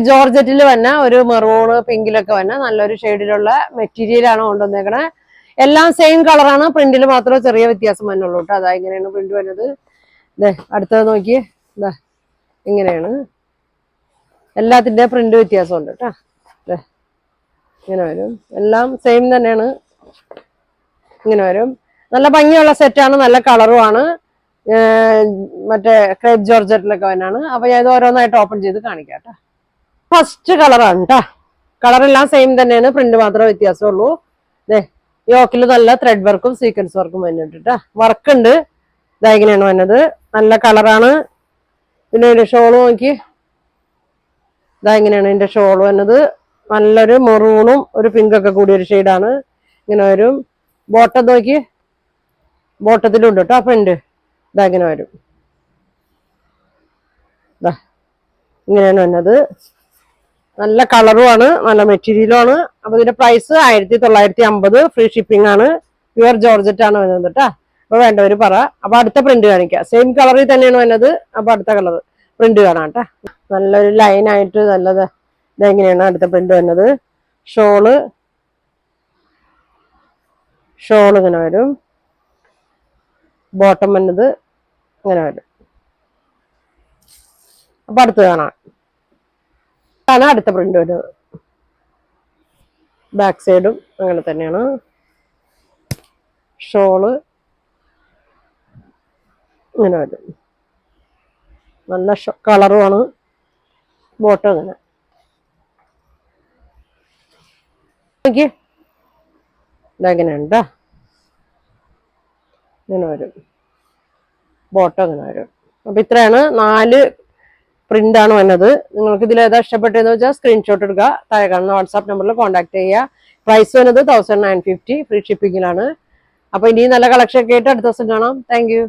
ജോർജറ്റിൽ വന്ന ഒരു മെറൂണ് പിങ്കിലൊക്കെ വന്ന നല്ലൊരു ഷെയ്ഡിലുള്ള മെറ്റീരിയൽ ആണ് കൊണ്ടുവന്നേക്കണേ. എല്ലാം സെയിം കളറാണ്, പ്രിന്റിൽ മാത്രമേ ചെറിയ വ്യത്യാസം വന്നുള്ളൂ കേട്ടോ. അതാ ഇങ്ങനെയാണ് പ്രിന്റ് വരുന്നത്. അടുത്തത് നോക്കിയേ, ഇങ്ങനെയാണ് എല്ലാത്തിന്റെ പ്രിന്റ് വ്യത്യാസമുണ്ട് കേട്ടോ. ഇങ്ങനെ വരും, എല്ലാം സെയിം തന്നെയാണ്. ഇങ്ങനെ വരും, നല്ല ഭംഗിയുള്ള സെറ്റാണ്, നല്ല കളറുമാണ്. മറ്റേ ക്രേപ്പ് ജോർജറ്റിലൊക്കെ വന്നാണ്. അപ്പൊ ഞാൻ ഇത് ഓരോന്നായിട്ട് ഓപ്പൺ ചെയ്ത് കാണിക്കാം കേട്ടോ. ഫസ്റ്റ് കളറാണ് കേട്ടോ. കളറെല്ലാം സെയിം തന്നെയാണ്, പ്രിന്റ് മാത്രമേ വ്യത്യാസമുള്ളൂ. യോക്കിൽ നല്ല ത്രെഡ് വർക്കും സീക്വൻസ് വർക്കും വന്നിട്ട് കേട്ടോ. വർക്ക് ഉണ്ട്. ഇങ്ങനെയാണ് വന്നത്, നല്ല കളറാണ്. പിന്നെ ഇതിന്റെ ഷോള് നോക്കി, ഇങ്ങനെയാണ് ഇതിന്റെ ഷോള് വന്നത്. നല്ലൊരു മെറൂണും ഒരു പിങ്കൊക്കെ കൂടിയ ഒരു ഷെയ്ഡാണ്. ഇങ്ങനെ വരും. ബോട്ടം നോക്കി, ബോട്ടത്തിലുണ്ട് കേട്ടോ പ്രിന്റ്. ഇങ്ങനെ വരും, ഇങ്ങനെയാണ് വന്നത്. നല്ല കളറുമാണ്, നല്ല മെറ്റീരിയലും ആണ്. അപ്പൊ ഇതിന്റെ പ്രൈസ് 1950, ഫ്രീ ഷിപ്പിംഗ് ആണ്. പ്യുവർ ജോർജറ്റ് ആണ് വരുന്നത് കേട്ടോ. അപ്പൊ വേണ്ടവര് പറ. അപ്പൊ അടുത്ത പ്രിന്റ് കാണിക്കാം. സെയിം കളറിൽ തന്നെയാണ് വരുന്നത്. അപ്പൊ അടുത്ത കളർ പ്രിന്റ് കാണാം കേട്ടോ. നല്ലൊരു ലൈനായിട്ട് നല്ലത്. ഇതെങ്ങനെയാണ് അടുത്ത പ്രിന്റ് വരുന്നത്. ഷോള് ഇങ്ങനെ വരും. ബോട്ടം വന്നത് ഇങ്ങനെ വരും. അപ്പൊ അടുത്ത് കാണാം. അടുത്ത പ്രിന്റ് വരുന്നത്. ബാക്ക് സൈഡും അങ്ങനെ തന്നെയാണ്. ഷോള് ഇങ്ങനെ വരും, നല്ല കളറുമാണ്. ബോട്ടം ഇങ്ങനെ നോക്കിയേ, ഇതെങ്ങനെയുണ്ട്. ഇങ്ങനെ വരും, ബോട്ടം ഇങ്ങനെ വരും. അപ്പൊ ഇത്രയാണ് 4 പ്രിന്റ് ആണ് വന്നത്. നിങ്ങൾക്ക് ഇതിൽ ഏതാ ഇഷ്ടപ്പെട്ടതെന്ന് വെച്ചാൽ സ്ക്രീൻഷോട്ട് എടുക്കുക, താഴെ കാണുന്ന വാട്സാപ്പ് നമ്പറിൽ കോൺടാക്ട് ചെയ്യുക. പ്രൈസ് വന്നത് 1950, ഫ്രീ ഷിപ്പിംഗിലാണ്. അപ്പൊ ഇനി നല്ല കളക്ഷൻ ഒക്കെ ആയിട്ട് അടുത്ത ദിവസം കാണാം. Thank you.